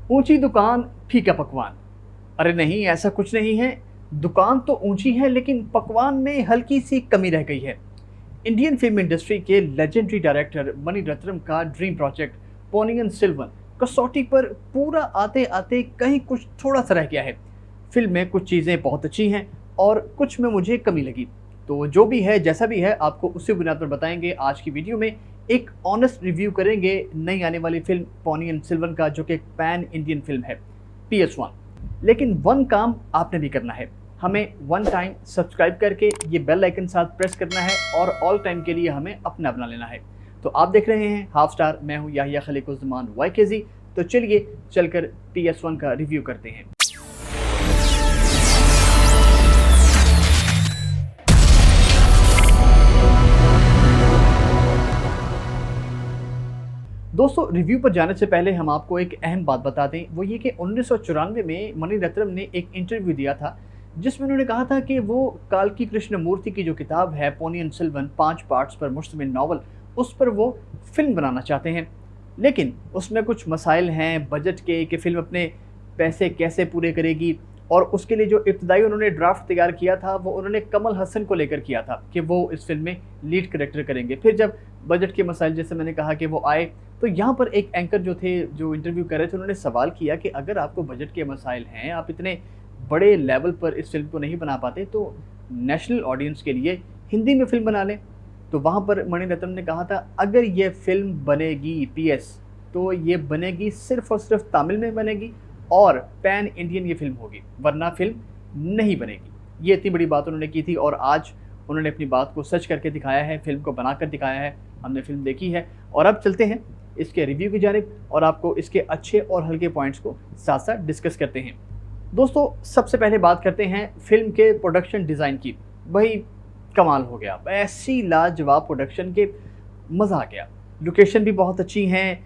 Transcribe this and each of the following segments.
ऊंची दुकान फीका पकवान। अरे नहीं, ऐसा कुछ नहीं है। दुकान तो ऊंची है लेकिन पकवान में हल्की सी कमी रह गई है। इंडियन फिल्म इंडस्ट्री के लेजेंडरी डायरेक्टर मणि रत्नम का ड्रीम प्रोजेक्ट पोनियन सेल्वन कसौटी पर पूरा आते आते कहीं कुछ थोड़ा सा रह गया है। फिल्म में कुछ चीज़ें बहुत अच्छी हैं और कुछ में मुझे कमी लगी। तो जो भी है जैसा भी है आपको उसी बुनियाद पर बताएंगे आज की वीडियो में। एक ऑनेस्ट रिव्यू करेंगे नई आने वाली फिल्म पोनियन सेल्वन का, जो कि एक पैन इंडियन फिल्म है PS1। लेकिन वन काम आपने भी करना है, हमें वन टाइम सब्सक्राइब करके ये बेल आइकन साथ प्रेस करना है और ऑल टाइम के लिए हमें अपना बना लेना है। तो आप देख रहे हैं हाफ स्टार, मैं हूँ याहिया खलीकुज़्ज़मान YKZ। तो चलिए चलकर PS1 का रिव्यू करते हैं। दोस्तों, रिव्यू पर जाने से पहले हम आपको एक अहम बात बता दें, वो ये कि 1994 में मणि रत्नम ने एक इंटरव्यू दिया था जिसमें उन्होंने कहा था कि वो काल्की कृष्णमूर्ति की जो किताब है पोनियन सेल्वन 5 पार्ट्स पर मुश्तमिल नावल, उस पर वो फिल्म बनाना चाहते हैं। लेकिन उसमें कुछ मसाइल हैं बजट के कि फिल्म अपने पैसे कैसे पूरे करेगी, और उसके लिए जो इब्तदाई उन्होंने ड्राफ्ट तैयार किया था वो उन्होंने कमल हसन को लेकर किया था कि वो इस फिल्म में लीड कैरेक्टर करेंगे। फिर जब बजट के मसाइल जैसे मैंने कहा कि वो आए, तो यहाँ पर एक एंकर जो थे, जो इंटरव्यू कर रहे थे, उन्होंने सवाल किया कि अगर आपको बजट के मसाइल हैं, आप इतने बड़े लेवल पर इस फिल्म को नहीं बना पाते, तो नेशनल ऑडियंस के लिए हिंदी में फिल्म बना लें। तो वहाँ पर मणि रत्नम ने कहा था अगर ये फिल्म बनेगी PS, तो ये बनेगी सिर्फ और सिर्फ तमिल में बनेगी और पैन इंडियन ये फिल्म होगी, वरना फिल्म नहीं बनेगी। ये इतनी बड़ी बात उन्होंने की थी और आज उन्होंने अपनी बात को सच करके दिखाया है, फिल्म को बनाकर दिखाया है। हमने फिल्म देखी है और अब चलते हैं इसके रिव्यू की जानिब और आपको इसके अच्छे और हल्के पॉइंट्स को साथ साथ डिस्कस करते हैं। दोस्तों, सबसे पहले बात करते हैं फिल्म के प्रोडक्शन डिज़ाइन की। भाई कमाल हो गया, ऐसी लाजवाब प्रोडक्शन के मज़ा आ गया। लोकेशन भी बहुत अच्छी हैं,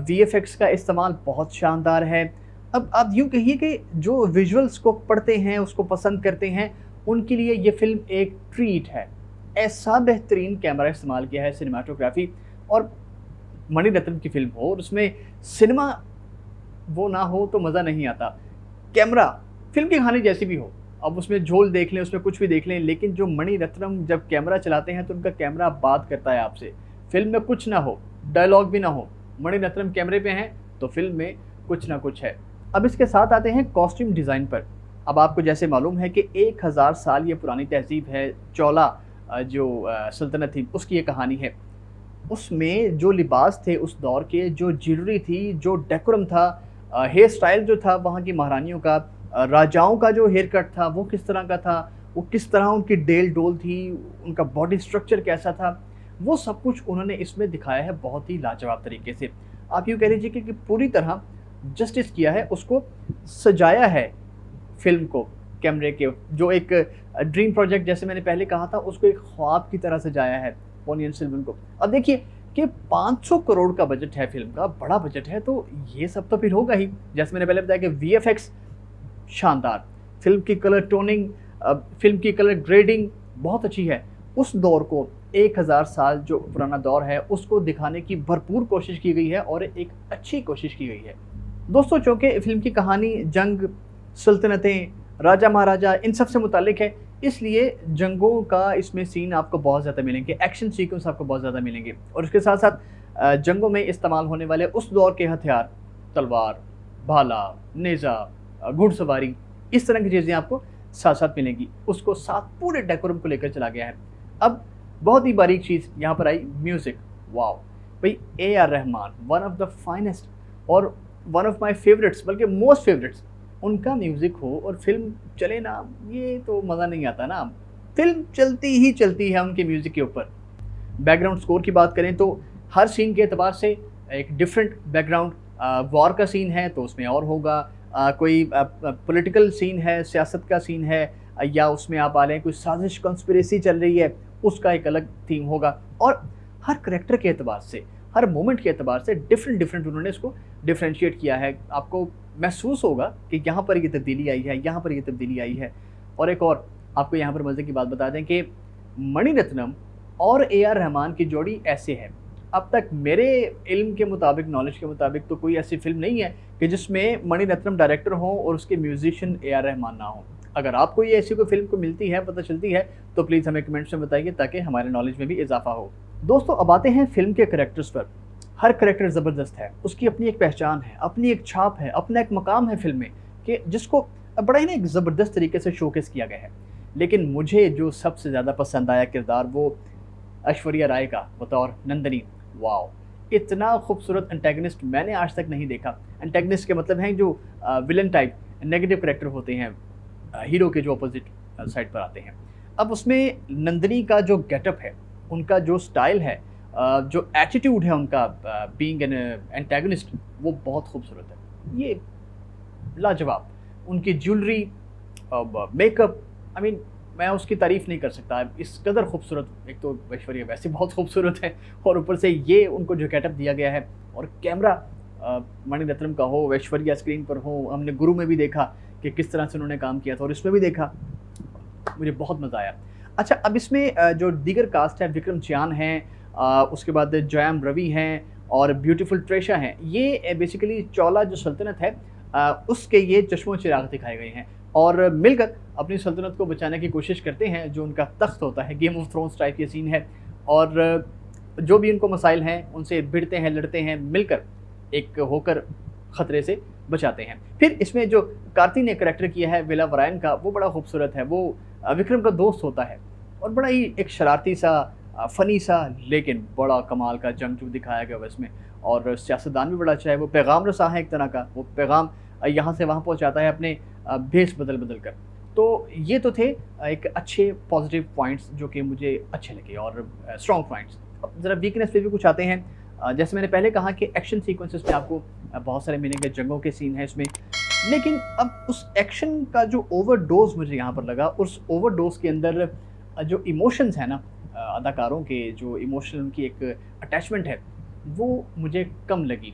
VFX का इस्तेमाल बहुत शानदार है। अब आप यूँ कहिए कि जो विजुअल्स को पढ़ते हैं, उसको पसंद करते हैं, उनके लिए ये फिल्म एक ट्रीट है। ऐसा बेहतरीन कैमरा इस्तेमाल किया है, सिनेमाटोग्राफी, और मणि रत्नम की फिल्म हो और उसमें सिनेमा वो ना हो तो मज़ा नहीं आता। कैमरा फिल्म की कहानी जैसी भी हो, अब उसमें झोल देख लें, उसमें कुछ भी देख लें, लेकिन जो मणि रत्नम जब कैमरा चलाते हैं तो उनका कैमरा बात करता है आपसे। फिल्म में कुछ ना हो, डायलॉग भी ना हो, मणि रत्नम कैमरे पे हैं तो फिल्म में कुछ ना कुछ है। अब इसके साथ आते हैं कॉस्ट्यूम डिज़ाइन पर। अब आपको जैसे मालूम है कि 1000 साल ये पुरानी तहजीब है, चौला जो सल्तनत थी, उसकी ये कहानी है। उसमें जो लिबास थे उस दौर के, जो ज्वेलरी थी, जो डेकोरम था, हेयर स्टाइल जो था वहाँ की महारानियों का, राजाओं का जो हेयर कट था वो किस तरह का था, वो किस तरह उनकी डेल डोल थी, उनका बॉडी स्ट्रक्चर कैसा था, वो सब कुछ उन्होंने इसमें दिखाया है बहुत ही लाजवाब तरीके से। आप यूँ कह लीजिए कि पूरी तरह जस्टिस किया है, उसको सजाया है फिल्म को। कैमरे के जो एक ड्रीम प्रोजेक्ट जैसे मैंने पहले कहा था, उसको एक ख्वाब की तरह सजाया है पोनियन सेल्वन को। अब देखिए कि 500 करोड़ का बजट है फिल्म का, बड़ा बजट है, तो ये सब तो फिर होगा ही। जैसे मैंने पहले बताया कि VFX शानदार, फिल्म की कलर टोनिंग, फिल्म की कलर ग्रेडिंग बहुत अच्छी है। उस दौर को 1000 साल जो पुराना दौर है उसको दिखाने की भरपूर कोशिश की गई है और एक अच्छी कोशिश की गई है। दोस्तों, चूँकि फिल्म की कहानी जंग, सल्तनतें, राजा महाराजा, इन सब से मुतालिक है, इसलिए जंगों का इसमें सीन आपको बहुत ज़्यादा मिलेंगे, एक्शन सीक्वेंस आपको बहुत ज़्यादा मिलेंगे, और उसके साथ साथ जंगों में इस्तेमाल होने वाले उस दौर के हथियार, तलवार, भाला, नेज़ा, घुड़सवारी, इस तरह की चीज़ें आपको साथ साथ मिलेंगी। उसको साथ पूरे डेकोरम को लेकर चला गया है। अब बहुत ही बारीक चीज़ यहाँ पर आई, म्यूज़िक। वाओ भाई, AR Rahman, one of the finest और वन ऑफ माई फेवरेट्स, बल्कि मोस्ट फेवरेट्स, उनका म्यूज़िक हो और फिल्म चले ना, ये तो मज़ा नहीं आता ना। फिल्म चलती ही चलती है उनके म्यूज़िक के ऊपर। बैकग्राउंड स्कोर की बात करें तो हर सीन के एतबार से एक डिफरेंट बैकग्राउंड, वॉर का सीन है तो उसमें और होगा, कोई पॉलिटिकल सीन है, सियासत का सीन है, या उसमें आप आ लें कोई साजिश कॉन्स्पिरेसी चल रही है, उसका एक अलग थीम होगा। और हर करैक्टर के एतबार से, हर मोमेंट के एतबार से डिफरेंट उन्होंने इसको डिफ्रेंशिएट किया है। आपको महसूस होगा कि यहाँ पर ये तब्दीली आई है, यहाँ पर ये तब्दीली आई है। और एक और आपको यहाँ पर मज़े की बात बता दें कि मणि रत्नम और AR रहमान की जोड़ी ऐसे है, अब तक मेरे इल्म के मुताबिक, नॉलेज के मुताबिक तो कोई ऐसी फ़िल्म नहीं है कि जिसमें मणिरत्नम डायरेक्टर हों और उसके म्यूज़िशियन ए आर रहमान ना हों। अगर आपको ये ऐसी कोई फ़िल्म को मिलती है, पता चलती है, तो प्लीज़ हमें कमेंट्स में बताइए ताकि हमारे नॉलेज में भी इज़ाफ़ा हो। दोस्तों, अब आते हैं फ़िल्म के करैक्टर्स पर। हर करैक्टर ज़बरदस्त है, उसकी अपनी एक पहचान है, अपनी एक छाप है, अपना एक मकाम है फ़िल्म में कि जिसको बड़ा ही ना एक ज़बरदस्त तरीके से शोकेस किया गया है। लेकिन मुझे जो सबसे ज़्यादा पसंद आया किरदार, वो ऐश्वर्या राय का बतौर नंदिनी। वॉव! इतना खूबसूरत एंटागनिस्ट मैंने आज तक नहीं देखा। एंटागनिस्ट के मतलब हैं जो विलेन टाइप नेगेटिव कैरेक्टर होते हैं, हीरो के जो अपोज़िट साइड पर आते हैं। अब उसमें नंदिनी का जो गेटअप है, उनका जो स्टाइल है, जो एटीट्यूड है उनका बीइंग एन एंटागनिस्ट, वो बहुत खूबसूरत है। ये लाजवाब। उनकी ज्वेलरी, मेकअप, आई मीन मैं उसकी तारीफ़ नहीं कर सकता। इस कदर खूबसूरत, एक तो ऐश्वर्या वैसे बहुत खूबसूरत है और ऊपर से ये उनको जो गेटअप दिया गया है, और कैमरा मणिरत्नम का हो, ऐश्वर्या स्क्रीन पर हो। हमने गुरु में भी देखा कि किस तरह से उन्होंने काम किया था और इसमें भी देखा, मुझे बहुत मज़ा आया। अच्छा, अब इसमें जो दीगर कास्ट है, विक्रम चान हैं, उसके बाद जयम रवि हैं और ब्यूटीफुल ट्रेशा हैं। ये बेसिकली चौला जो सल्तनत है, उसके ये चश्मो चिराग दिखाए गए हैं और मिलकर अपनी सल्तनत को बचाने की कोशिश करते हैं। जो उनका तख्त होता है, गेम ऑफ थ्रोन्स टाइप ये सीन है, और जो भी उनको मसाइल हैं उनसे भिड़ते हैं, लड़ते हैं, मिलकर एक होकर ख़तरे से बचाते हैं। फिर इसमें जो कार्ति ने करैक्टर किया है विला वरायन का, वो बड़ा खूबसूरत है। वो विक्रम का दोस्त होता है और बड़ा ही एक शरारती सा, फ़नी सा, लेकिन बड़ा कमाल का जंगजू दिखाया गया हुआ इसमें। और सियासतदान भी बड़ा अच्छा है, वो पैगाम रसा है एक तरह का। वो पैगाम यहाँ से वहाँ पहुँचाता है अपने भेष बदल बदल कर। तो ये तो थे एक अच्छे पॉजिटिव पॉइंट्स जो कि मुझे अच्छे लगे और स्ट्रॉन्ग पॉइंट्स। अब ज़रा वीकनेस पे भी कुछ आते हैं। जैसे मैंने पहले कहा कि एक्शन सीक्वेंसेस में आपको बहुत सारे मिलेंगे, जंगों के सीन हैं इसमें, लेकिन अब उस एक्शन का जो ओवरडोज़ मुझे यहाँ पर लगा, उस ओवरडोज़ के अंदर जो इमोशंस हैं ना, अदाकारों के जो इमोशनल उनकी एक अटैचमेंट है, वो मुझे कम लगी।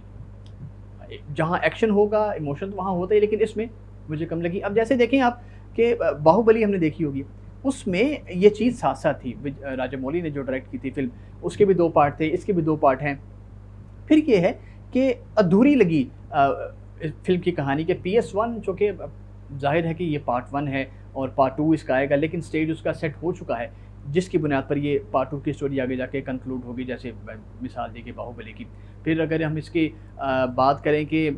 जहाँ एक्शन होगा, इमोशन तो वहाँ होता ही, लेकिन इसमें मुझे कम लगी। अब जैसे देखें आप कि बाहुबली हमने देखी होगी, उसमें ये चीज़ साथ-साथ थी। राजामौली ने जो डायरेक्ट की थी फ़िल्म, उसके भी 2 पार्ट थे, इसके भी 2 पार्ट हैं। फिर ये है कि अधूरी लगी इस फ़िल्म की कहानी के PS1, जो कि ज़ाहिर है कि ये पार्ट 1 है और पार्ट 2 इसका आएगा, लेकिन स्टेज उसका सेट हो चुका है, जिसकी बुनियाद पर ये पार्ट 2 की स्टोरी आगे जाके कंक्लूड होगी, जैसे मिसाल दी गई बाहुबली की। फिर अगर हम इसकी बात करें कि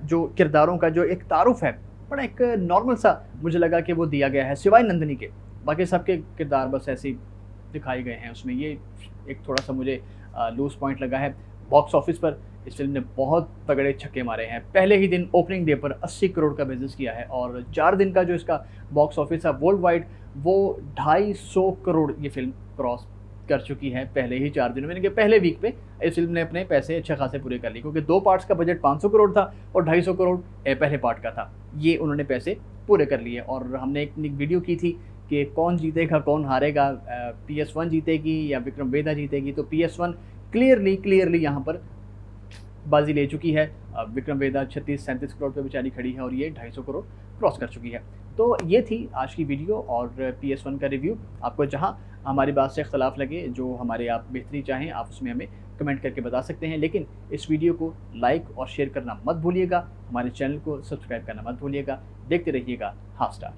जो किरदारों का जो एक तारुफ़ है, बड़ा एक नॉर्मल सा मुझे लगा कि वो दिया गया है, सिवाय नंदिनी के। बाकी सबके किरदार बस ऐसे ही दिखाए गए हैं उसमें। ये एक थोड़ा-सा मुझे लूज़ पॉइंट लगा है। बॉक्स ऑफिस पर इस फ़िल्म ने बहुत तगड़े छक्के मारे हैं। पहले ही दिन ओपनिंग डे पर 80 करोड़ का बिज़नेस किया है और 4 दिन का जो इसका बॉक्स ऑफिस है वर्ल्ड वाइड, वो 250 करोड़ ये फ़िल्म क्रॉस कर चुकी है पहले ही 4 दिनों में। यानी कि पहले वीक पे इस फ़िल्म ने अपने पैसे अच्छे खासे पूरे कर लिए, क्योंकि 2 पार्ट्स का बजट 500 करोड़ था और 250 करोड़ पहले पार्ट का था। ये उन्होंने पैसे पूरे कर लिए। और हमने एक वीडियो की थी कि कौन जीतेगा, कौन हारेगा, PS1 जीतेगी या विक्रम वेदा जीतेगी। तो PS1 क्लियरली यहाँ पर बाजी ले चुकी है। विक्रम वेदा 36-37 करोड़ पे बेचारी खड़ी है और ये 250 करोड़ क्रॉस कर चुकी है। तो ये थी आज की वीडियो और PS1 का रिव्यू। आपको जहाँ हमारी बात से इख्तलाफ लगे, जो हमारे आप बेहतरी चाहें, आप उसमें हमें कमेंट करके बता सकते हैं। लेकिन इस वीडियो को लाइक और शेयर करना मत भूलिएगा। हमारे चैनल को सब्सक्राइब करना मत भूलिएगा। देखते रहिएगा हॉटस्टार।